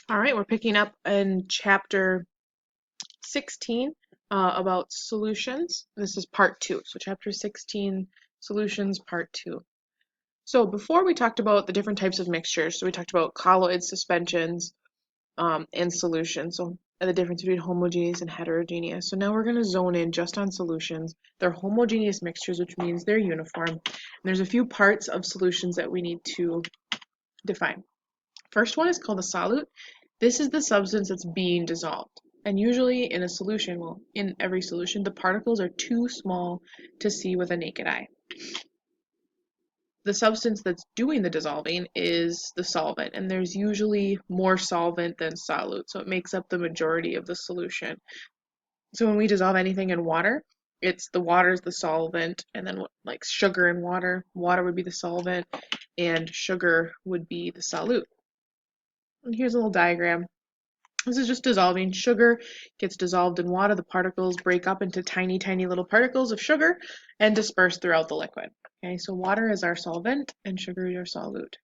All right, we're picking up in chapter 16 about solutions. This is part 2. So, chapter 16, solutions, part 2. So, before we talked about the different types of mixtures, so we talked about colloids, suspensions, and solutions. So, the difference between homogeneous and heterogeneous. So, now we're going to zone in just on solutions. They're homogeneous mixtures, which means they're uniform. And there's a few parts of solutions that we need to define. First one is called a solute. This is the substance that's being dissolved. And usually in a solution, well, in every solution, the particles are too small to see with a naked eye. The substance that's doing the dissolving is the solvent, and there's usually more solvent than solute, so it makes up the majority of the solution. So when we dissolve anything in water, it's the water is the solvent, and then like sugar and water would be the solvent, and sugar would be the solute. And here's a little diagram. This is just dissolving. Sugar gets dissolved in water. The particles break up into tiny, tiny little particles of sugar and disperse throughout the liquid. Okay, so water is our solvent and sugar is our solute.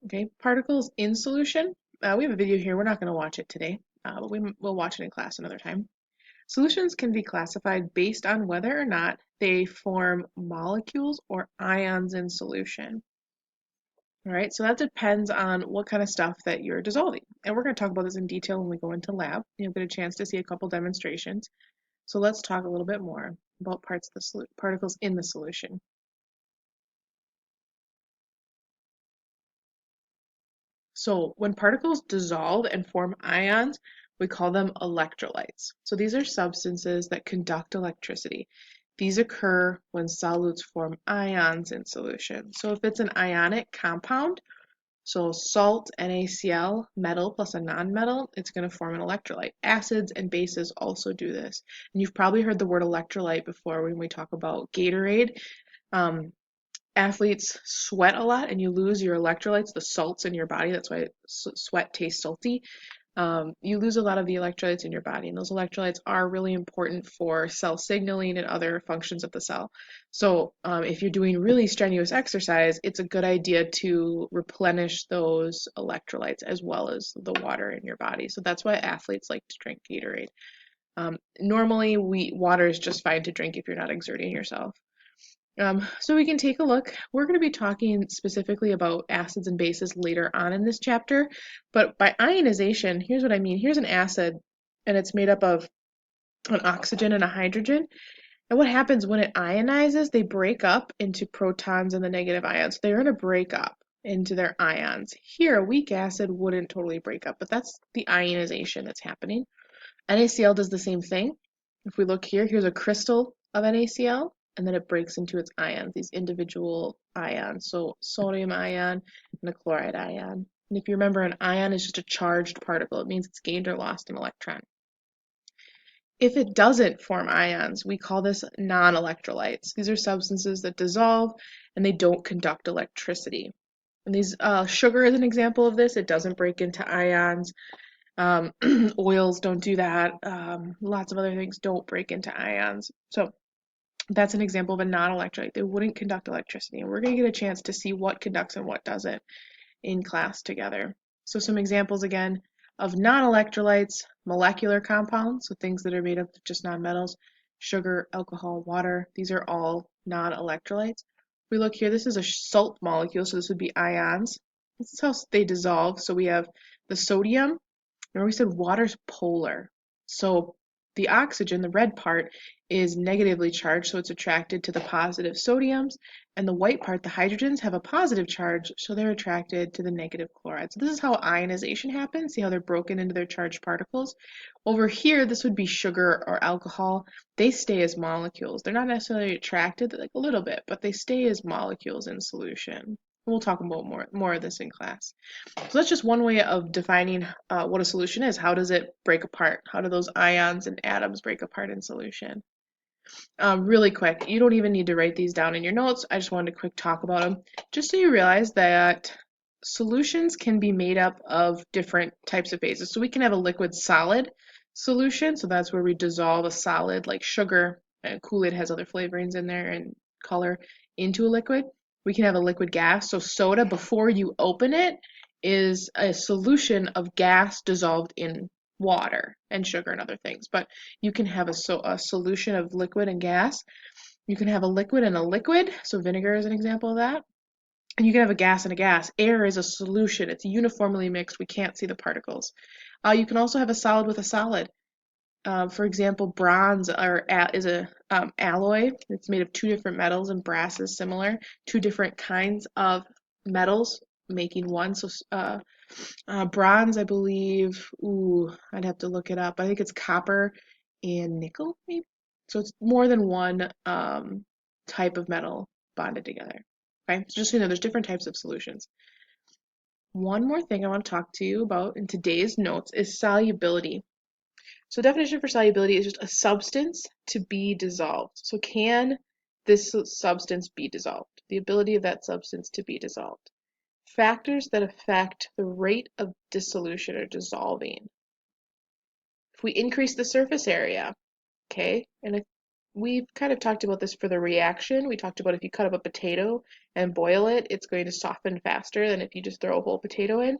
Okay, particles in solution. We have a video here. We're not going to watch it today, but we'll watch it in class another time. Solutions can be classified based on whether or not they form molecules or ions in solution. All right, so that depends on what kind of stuff that you're dissolving. And we're going to talk about this in detail when we go into lab. You'll get a chance to see a couple demonstrations. So let's talk a little bit more about parts of the particles in the solution. So when particles dissolve and form ions, we call them electrolytes. So these are substances that conduct electricity. These occur when solutes form ions in solution. So if it's an ionic compound, so salt, NaCl, metal plus a nonmetal, it's going to form an electrolyte. Acids and bases also do this. And you've probably heard the word electrolyte before when we talk about Gatorade. Athletes sweat a lot and you lose your electrolytes, the salts in your body. That's why sweat tastes salty. You lose a lot of the electrolytes in your body, and those electrolytes are really important for cell signaling and other functions of the cell. So if you're doing really strenuous exercise, it's a good idea to replenish those electrolytes as well as the water in your body. So that's why athletes like to drink Gatorade. Normally, water is just fine to drink if you're not exerting yourself. So we can take a look. We're going to be talking specifically about acids and bases later on in this chapter, but by ionization, here's what I mean. Here's an acid, and it's made up of an oxygen and a hydrogen. And what happens when it ionizes, they break up into protons and the negative ions. They're going to break up into their ions. Here, a weak acid wouldn't totally break up, but that's the ionization that's happening. NaCl does the same thing. If we look here, here's a crystal of NaCl, and then it breaks into its ions, these individual ions. So sodium ion and a chloride ion. And if you remember, an ion is just a charged particle. It means it's gained or lost an electron. If it doesn't form ions, we call this non-electrolytes. These are substances that dissolve and they don't conduct electricity. And these sugar is an example of this. It doesn't break into ions. Oils don't do that. Lots of other things don't break into ions. So that's an example of a non-electrolyte. They wouldn't conduct electricity. And we're going to get a chance to see what conducts and what doesn't in class together. So some examples again of non-electrolytes, molecular compounds, so things that are made up of just nonmetals, sugar, alcohol, water. These are all non-electrolytes. We look here, this is a salt molecule, so this would be ions. This is how they dissolve. So we have the sodium. Remember we said water's polar. So the oxygen, the red part, is negatively charged, so it's attracted to the positive sodiums, and the white part, the hydrogens, have a positive charge, so they're attracted to the negative chloride. So this is how ionization happens. See how they're broken into their charged particles? Over here, this would be sugar or alcohol. They stay as molecules. They're not necessarily attracted, like a little bit, but they stay as molecules in solution. We'll talk about more of this in class. So that's just one way of defining what a solution is. How does it break apart? How do those ions and atoms break apart in solution? Really quick, you don't even need to write these down in your notes. I just wanted to quick talk about them. Just so you realize that solutions can be made up of different types of phases. So we can have a liquid solid solution. So that's where we dissolve a solid like sugar. Kool-Aid has other flavorings in there and color into a liquid. We can have a liquid gas. So soda, before you open it, is a solution of gas dissolved in water and sugar and other things. But you can have a solution of liquid and gas. You can have a liquid and a liquid, so vinegar is an example of that. And you can have a gas and a gas. Air is a solution. It's uniformly mixed. We can't see the particles. You can also have a solid with a solid. For example, bronze is a alloy. It's made of two different metals, and brass is similar. Two different kinds of metals making one. So bronze, I believe. Ooh, I'd have to look it up. I think it's copper and nickel, maybe. So it's more than one type of metal bonded together. Okay, so just so you know, there's different types of solutions. One more thing I want to talk to you about in today's notes is solubility. So definition for solubility is just a substance to be dissolved. So can this substance be dissolved? The ability of that substance to be dissolved. Factors that affect the rate of dissolution or dissolving. If we increase the surface area, okay, and we've kind of talked about this for the reaction. We talked about if you cut up a potato and boil it, it's going to soften faster than if you just throw a whole potato in.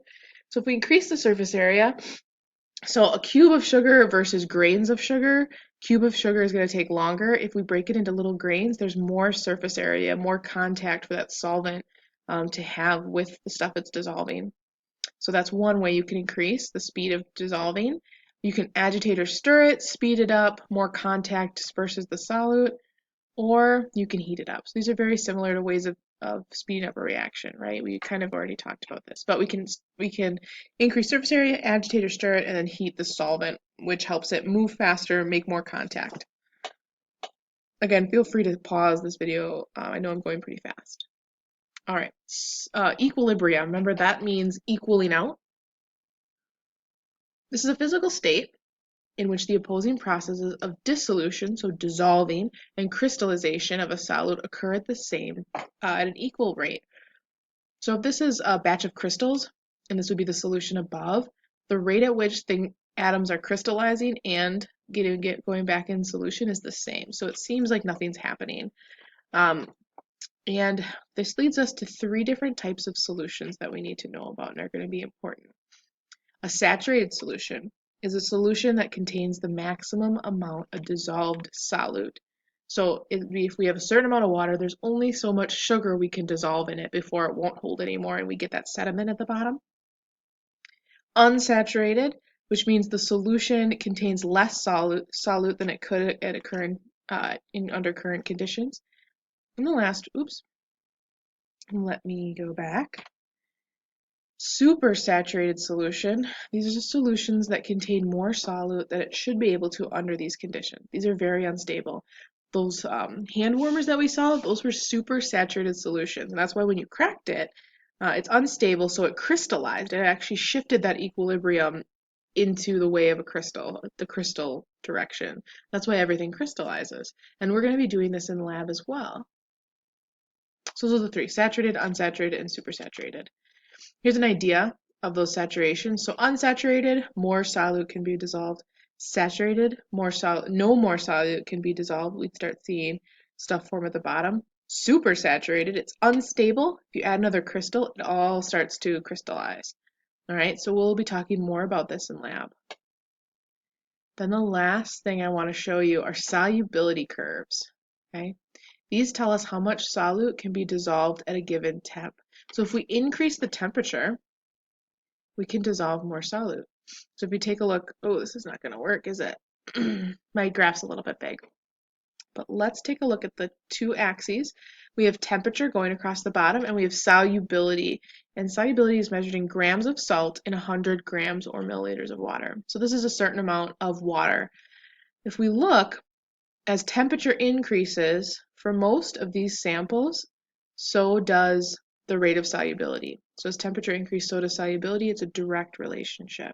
So if we increase the surface area, so a cube of sugar versus grains of sugar, cube of sugar is going to take longer. If we break it into little grains, there's more surface area, more contact for that solvent to have with the stuff it's dissolving. So that's one way you can increase the speed of dissolving. You can agitate or stir it, speed it up, more contact disperses the solute, or you can heat it up. So these are very similar to ways of speeding up a reaction, right? We kind of already talked about this, but we can increase surface area, agitate or stir it, and then heat the solvent, which helps it move faster, make more contact. Again, feel free to pause this video. I know I'm going pretty fast. All right, equilibrium. Remember that means equaling out. This is a physical state in which the opposing processes of dissolution, so dissolving, and crystallization of a solute occur at an equal rate. So if this is a batch of crystals, and this would be the solution above, the rate at which the atoms are crystallizing and going back in solution is the same. So it seems like nothing's happening. And this leads us to three different types of solutions that we need to know about and are going to be important. A saturated solution is a solution that contains the maximum amount of dissolved solute. So if we have a certain amount of water, there's only so much sugar we can dissolve in it before it won't hold anymore and we get that sediment at the bottom. Unsaturated, which means the solution contains less solute than it could under current conditions. And the last, let me go back. Supersaturated solution. These are solutions that contain more solute than it should be able to under these conditions. These are very unstable. Those hand warmers that we saw, those were supersaturated solutions. And that's why when you cracked it, it's unstable, so it crystallized. It actually shifted that equilibrium into the way of a crystal, the crystal direction. That's why everything crystallizes. And we're going to be doing this in the lab as well. So those are the three: saturated, unsaturated, and supersaturated. Here's an idea of those saturations. So unsaturated, more solute can be dissolved. Saturated, no more solute can be dissolved. We'd start seeing stuff form at the bottom. Supersaturated, it's unstable. If you add another crystal, it all starts to crystallize. All right, so we'll be talking more about this in lab. Then the last thing I want to show you are solubility curves. Okay, these tell us how much solute can be dissolved at a given temp. So if we increase the temperature, we can dissolve more solute. So if we take a look, this is not going to work, is it? My graph's a little bit big. But let's take a look at the two axes. We have temperature going across the bottom, and we have solubility. And solubility is measured in grams of salt in 100 grams or milliliters of water. So this is a certain amount of water. If we look, as temperature increases for most of these samples, so does the rate of solubility. So as temperature increases, so does solubility. It's a direct relationship.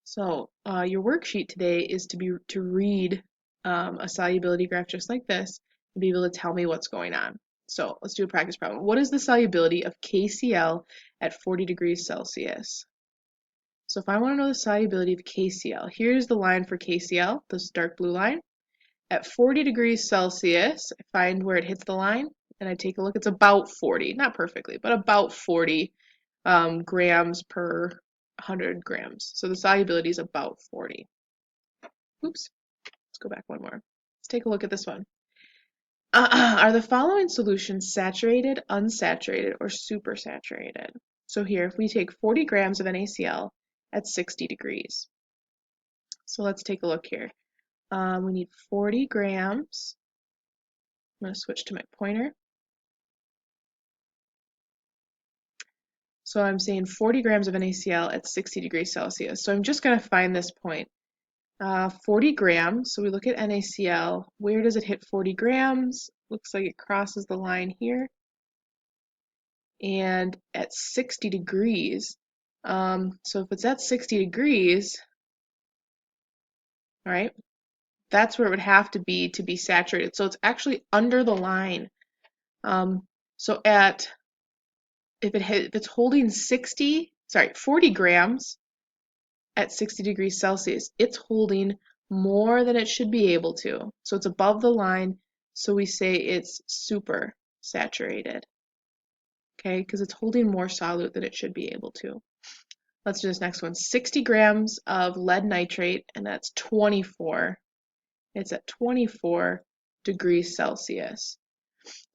So your worksheet today is to read a solubility graph just like this and be able to tell me what's going on. So let's do a practice problem. What is the solubility of KCl at 40 degrees Celsius? So if I want to know the solubility of KCl, here's the line for KCl, this dark blue line. At 40 degrees Celsius, I find where it hits the line, and I take a look. It's about 40, not perfectly, but about 40 grams per 100 grams. So the solubility is about 40. Oops, let's go back one more. Let's take a look at this one. Are the following solutions saturated, unsaturated, or supersaturated? So here, if we take 40 grams of NaCl at 60 degrees. So let's take a look here. We need 40 grams. I'm going to switch to my pointer. So I'm saying 40 grams of NaCl at 60 degrees Celsius. So I'm just going to find this point. 40 grams, so we look at NaCl. Where does it hit 40 grams? Looks like it crosses the line here. And at 60 degrees, so if it's at 60 degrees, all right, that's where it would have to be saturated. So it's actually under the line. So if it's holding 40 grams at 60 degrees Celsius, it's holding more than it should be able to. So it's above the line, so we say it's super saturated. Okay, because it's holding more solute than it should be able to. Let's do this next one. 60 grams of lead nitrate, and that's 24. It's at 24 degrees Celsius.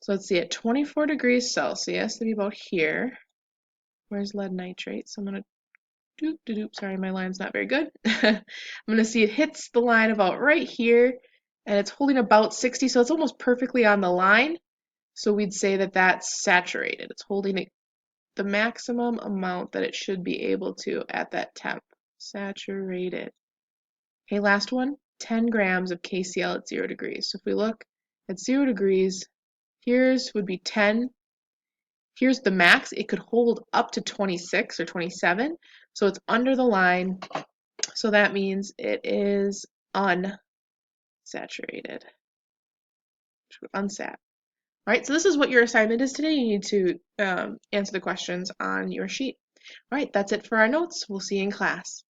So let's see, at 24 degrees Celsius, that'd be about here. Where's lead nitrate? So I'm going to sorry, my line's not very good. I'm going to see it hits the line about right here, and it's holding about 60, so it's almost perfectly on the line. So we'd say that that's saturated. It's holding the maximum amount that it should be able to at that temp. Saturated. Okay, last one, 10 grams of KCl at 0 degrees. So if we look at 0 degrees, here's would be 10. Here's the max. It could hold up to 26 or 27. So it's under the line. So that means it is unsaturated. Unsat. All right, so this is what your assignment is today. You need to answer the questions on your sheet. All right, that's it for our notes. We'll see you in class.